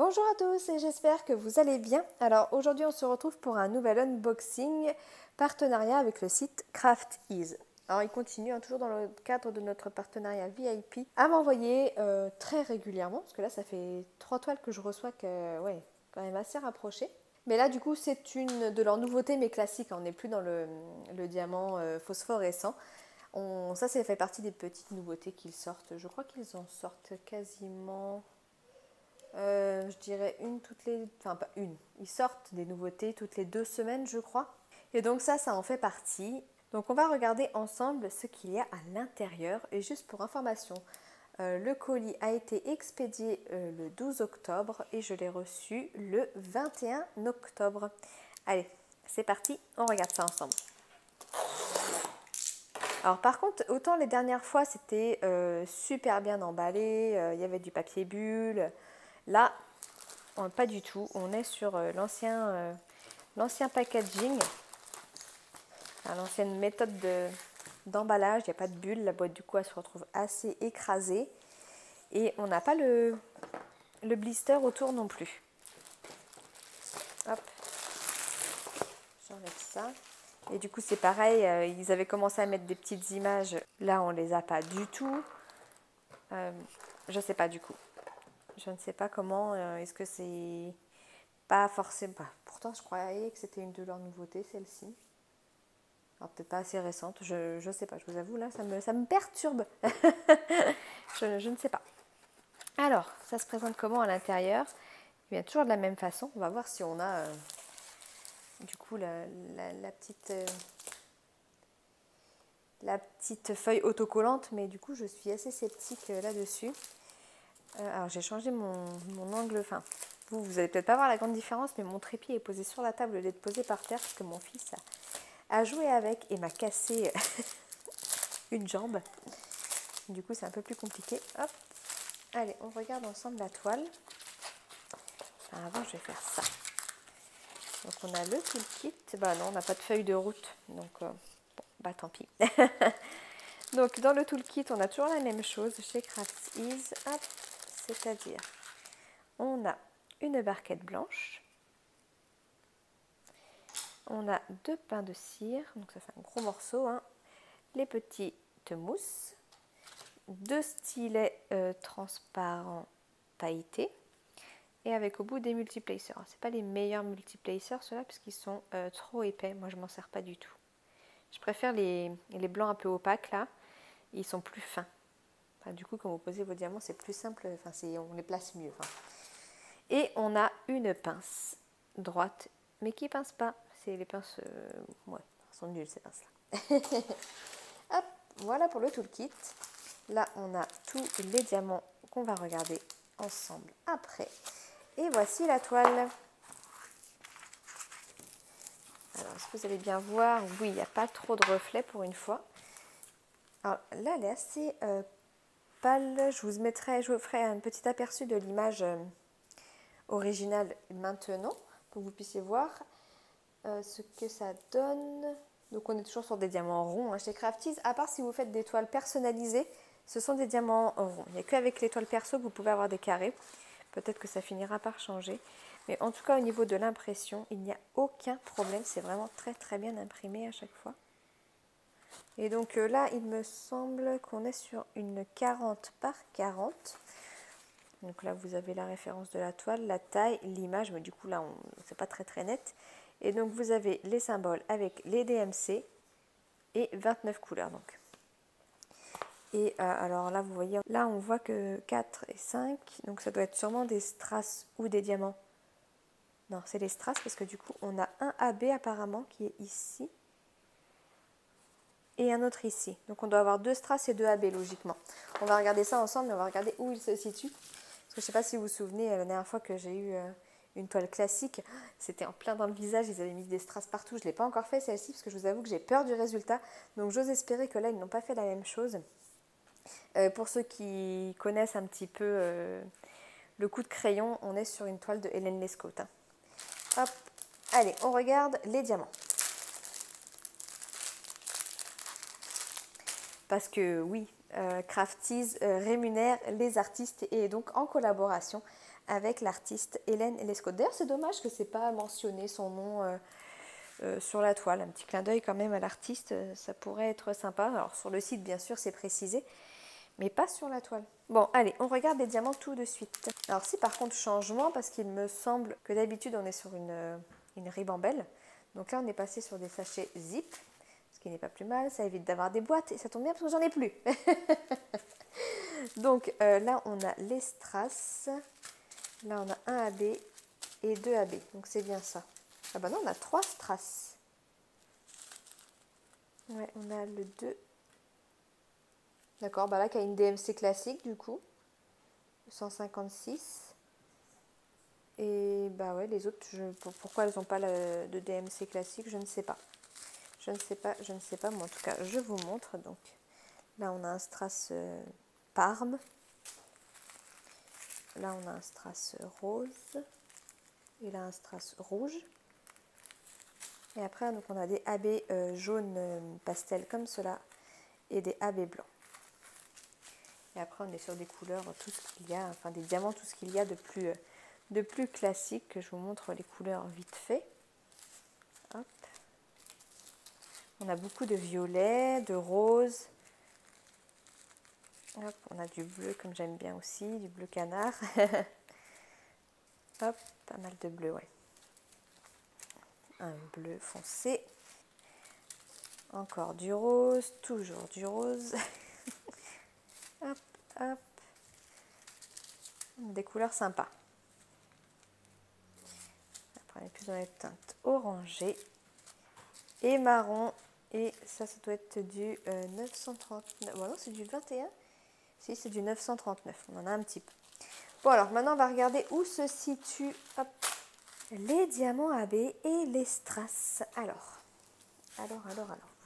Bonjour à tous et j'espère que vous allez bien. Alors aujourd'hui on se retrouve pour un nouvel unboxing partenariat avec le site CraftEase. Alors il continue toujours dans le cadre de notre partenariat VIP à m'envoyer très régulièrement, parce que là ça fait 3 toiles que je reçois ouais, quand même assez rapprochées. Mais là du coup c'est une de leurs nouveautés mais classiques, on n'est plus dans le diamant phosphorescent. Ça fait partie des petites nouveautés qu'ils sortent. Je crois qu'ils en sortent quasiment... je dirais une toutes les... Enfin, pas une. Ils sortent des nouveautés toutes les 2 semaines, je crois. Et donc ça en fait partie. Donc on va regarder ensemble ce qu'il y a à l'intérieur. Et juste pour information, le colis a été expédié le 12 octobre et je l'ai reçu le 21 octobre. Allez, c'est parti, on regarde ça ensemble. Alors par contre, autant les dernières fois c'était super bien emballé, il y avait du papier bulle. Là, pas du tout. On est sur l'ancien packaging, l'ancienne méthode d'emballage. Il n'y a pas de bulle. La boîte du coup elle se retrouve assez écrasée. Et on n'a pas le blister autour non plus. Hop, j'enlève ça. Et du coup c'est pareil, ils avaient commencé à mettre des petites images. Là on les a pas du tout. Je sais pas du coup. Je ne sais pas comment. Est-ce que c'est pas forcément... Pourtant je croyais que c'était une de leurs nouveautés, celle-ci. Alors peut-être pas assez récente, je sais pas, je vous avoue là, ça me perturbe. je ne sais pas. Alors, ça se présente comment à l'intérieur? Eh bien, toujours de la même façon. On va voir si on a du coup la petite feuille autocollante, mais du coup je suis assez sceptique là-dessus. Alors j'ai changé mon angle, enfin vous allez peut-être pas voir la grande différence, mais mon trépied est posé sur la table au lieu d'être posé par terre parce que mon fils a joué avec et m'a cassé une jambe. Du coup c'est un peu plus compliqué. Hop, allez, on regarde ensemble la toile. Enfin, avant je vais faire ça. Donc on a le toolkit. Bah non, on n'a pas de feuille de route, donc bon, bah tant pis. Donc dans le toolkit, on a toujours la même chose chez CraftEase. Hop, c'est-à-dire, on a une barquette blanche, on a 2 pains de cire, donc ça fait un gros morceau, hein. Les petites mousses, 2 stylets transparents pailletés, et avec au bout des multiplacers. C'est pas les meilleurs multiplacers ceux-là parce qu'ils sont trop épais. Moi je m'en sers pas du tout. Je préfère les blancs un peu opaques là. Ils sont plus fins. Enfin, du coup quand vous posez vos diamants c'est plus simple. Enfin, on les place mieux. Enfin. Et on a une pince droite mais qui pince pas. C'est les pinces. Ouais, elles sont nulles ces pinces là. Hop, voilà pour le toolkit. Là on a tous les diamants qu'on va regarder ensemble après. Et voici la toile. Alors, est-ce que vous allez bien voir? Oui, il n'y a pas trop de reflets pour une fois. Alors là, elle est assez pâle. Je vous ferai un petit aperçu de l'image originale maintenant, pour que vous puissiez voir ce que ça donne. Donc on est toujours sur des diamants ronds chez CraftEase, à part si vous faites des toiles personnalisées, ce sont des diamants ronds. Il n'y a qu'avec les toiles perso que vous pouvez avoir des carrés. Peut-être que ça finira par changer. Mais en tout cas, au niveau de l'impression, il n'y a aucun problème. C'est vraiment très très bien imprimé à chaque fois. Et donc là, il me semble qu'on est sur une 40 par 40. Donc là, vous avez la référence de la toile, la taille, l'image. Mais du coup, là, c'est pas très très net. Et donc, vous avez les symboles avec les DMC et 29 couleurs. Donc. Et alors là, vous voyez, là on voit que 4 et 5, donc ça doit être sûrement des strass ou des diamants. Non, c'est les strass parce que du coup, on a un AB apparemment qui est ici et un autre ici. Donc on doit avoir 2 strass et 2 AB logiquement. On va regarder ça ensemble et on va regarder où ils se situent. Parce que je ne sais pas si vous vous souvenez, la dernière fois que j'ai eu une toile classique, c'était en plein dans le visage, ils avaient mis des strass partout. Je ne l'ai pas encore fait celle-ci parce que je vous avoue que j'ai peur du résultat. Donc j'ose espérer que là, ils n'ont pas fait la même chose. Pour ceux qui connaissent un petit peu le coup de crayon, on est sur une toile de Hélène Lescaut. Hein. Hop, allez, on regarde les diamants. Parce que oui, CraftEase rémunère les artistes et est donc en collaboration avec l'artiste Hélène Lescaut. D'ailleurs, c'est dommage que c'est pas mentionné son nom sur la toile. Un petit clin d'œil quand même à l'artiste, ça pourrait être sympa. Alors sur le site, bien sûr, c'est précisé, mais pas sur la toile. Bon, allez, on regarde les diamants tout de suite. Alors si par contre changement, parce qu'il me semble que d'habitude on est sur une ribambelle. Donc là on est passé sur des sachets zip, ce qui n'est pas plus mal, ça évite d'avoir des boîtes et ça tombe bien parce que j'en ai plus. Donc là on a les strass, là on a un AB et 2 AB, donc c'est bien ça. Ah bah non, on a 3 strass. Ouais, on a le 2. D'accord, bah là qui a une DMC classique du coup, 156. Et bah ouais, les autres, pourquoi elles n'ont pas de DMC classique, je ne sais pas. Je ne sais pas, mais en tout cas, je vous montre. Donc là, on a un strass Parme. Là, on a un strass rose. Et là, un strass rouge. Et après, donc, on a des AB jaune pastel comme cela et des AB blancs. Et après, on est sur des couleurs, tout ce qu'il y a, enfin des diamants, tout ce qu'il y a de plus classique. Je vous montre les couleurs vite fait. Hop. On a beaucoup de violet, de rose. Hop, on a du bleu comme j'aime bien aussi, du bleu canard. Hop, pas mal de bleu, ouais. Un bleu foncé. Encore du rose, toujours du rose. Hop, hop. Des couleurs sympas. Après, on est plus dans les teintes orangées et marron. Et ça doit être du 939. Bon, non, c'est du 21. Si, c'est du 939. On en a un petit peu. Bon, alors maintenant, on va regarder où se situent les diamants AB et les strass. Alors.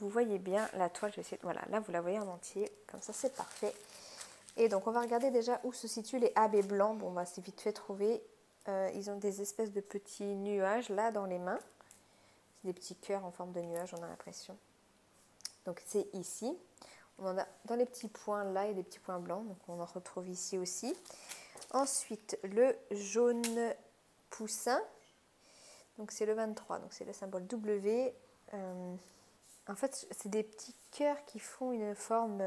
Vous voyez bien la toile. Je vais essayer. Voilà, là, vous la voyez en entier. Comme ça, c'est parfait. Et donc, on va regarder déjà où se situent les AB blancs. Bon, on va vite fait trouver. Ils ont des espèces de petits nuages là dans les mains. C'est des petits cœurs en forme de nuages, on a l'impression. Donc, c'est ici. On en a dans les petits points là, il y a des petits points blancs. Donc, on en retrouve ici aussi. Ensuite, le jaune poussin. Donc, c'est le 23. Donc, c'est le symbole W. En fait, c'est des petits cœurs qui font une forme,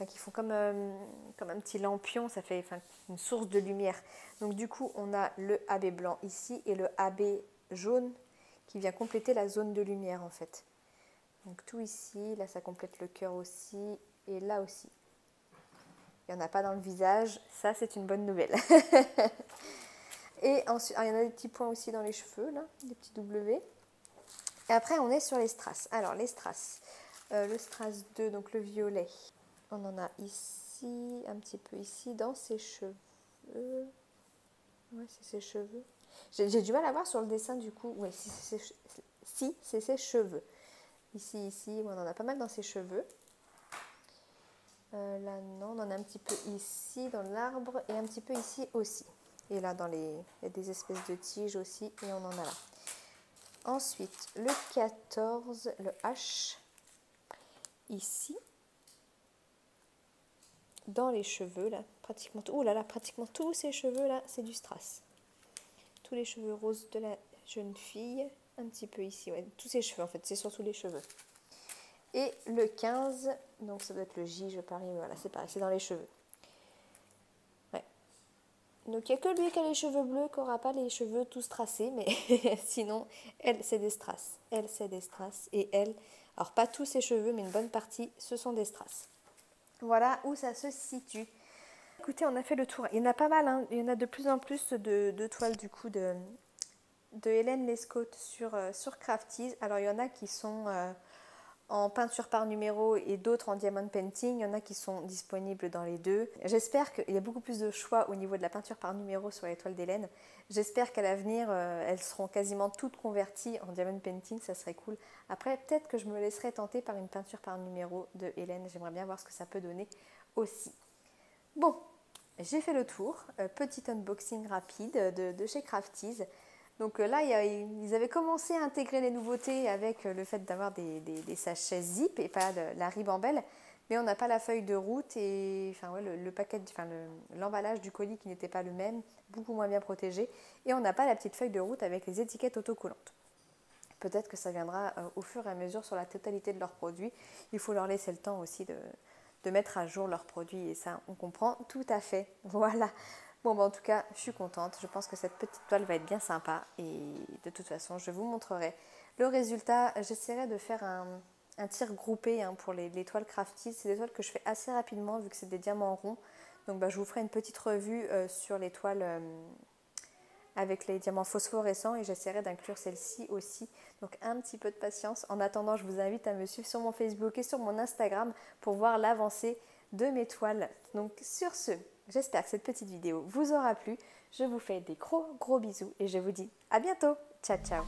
qui font comme un petit lampion, ça fait une source de lumière. Donc du coup, on a le AB blanc ici et le AB jaune qui vient compléter la zone de lumière en fait. Donc tout ici, là ça complète le cœur aussi et là aussi. Il n'y en a pas dans le visage, ça c'est une bonne nouvelle. Et ensuite, il y en a des petits points aussi dans les cheveux, là, des petits W. Et après, on est sur les strass. Alors, les strass. Le strass 2, donc le violet. On en a ici, un petit peu ici, dans ses cheveux. Ouais, c'est ses cheveux. J'ai du mal à voir sur le dessin, du coup. Oui, si, c'est ses cheveux. Ici, on en a pas mal dans ses cheveux. Là, non, on en a un petit peu ici, dans l'arbre, et un petit peu ici aussi. Et là, il y a des espèces de tiges aussi, et on en a là. Ensuite, le 14, le H, ici, dans les cheveux, là, pratiquement, pratiquement tous ces cheveux, là, c'est du strass. Tous les cheveux roses de la jeune fille, un petit peu ici, ouais, tous ses cheveux, en fait, c'est surtout les cheveux. Et le 15, donc ça doit être le J, je parie, mais voilà, c'est pareil, c'est dans les cheveux. Ouais. Donc il n'y a que lui qui a les cheveux bleus, qui n'aura pas les cheveux tous tracés, mais sinon, elle, c'est des strass. Elle, c'est des strass. Et elle, alors pas tous ses cheveux, mais une bonne partie, ce sont des strass. Voilà où ça se situe. Écoutez, on a fait le tour. Il y en a pas mal, hein. Il y en a de plus en plus de toiles du coup de Hélène Lescaut sur Crafties. Alors il y en a qui sont en peinture par numéro et d'autres en diamond painting. Il y en a qui sont disponibles dans les deux. J'espère qu'il y a beaucoup plus de choix au niveau de la peinture par numéro sur les toiles d'Hélène. J'espère qu'à l'avenir, elles seront quasiment toutes converties en diamond painting, ça serait cool. Après, peut-être que je me laisserai tenter par une peinture par numéro de Hélène. J'aimerais bien voir ce que ça peut donner aussi. Bon, j'ai fait le tour. Petit unboxing rapide de chez Crafties. Donc là, ils avaient commencé à intégrer les nouveautés avec le fait d'avoir des sachets zip et pas de la ribambelle. mais on n'a pas la feuille de route et enfin, ouais, le paquet, enfin, l'emballage du colis qui n'était pas le même, beaucoup moins bien protégé, et on n'a pas la petite feuille de route avec les étiquettes autocollantes. Peut-être que ça viendra au fur et à mesure sur la totalité de leurs produits. Il faut leur laisser le temps aussi de mettre à jour leurs produits et ça, on comprend tout à fait. Voilà. Bon, en tout cas, je suis contente. Je pense que cette petite toile va être bien sympa et de toute façon, je vous montrerai le résultat. J'essaierai de faire un tir groupé pour les toiles crafty. C'est des toiles que je fais assez rapidement vu que c'est des diamants ronds. Donc, je vous ferai une petite revue sur les toiles avec les diamants phosphorescents et j'essaierai d'inclure celle-ci aussi. Donc un petit peu de patience. En attendant, je vous invite à me suivre sur mon Facebook et sur mon Instagram pour voir l'avancée de mes toiles. Donc sur ce, j'espère que cette petite vidéo vous aura plu. Je vous fais des gros bisous et je vous dis à bientôt. Ciao ciao.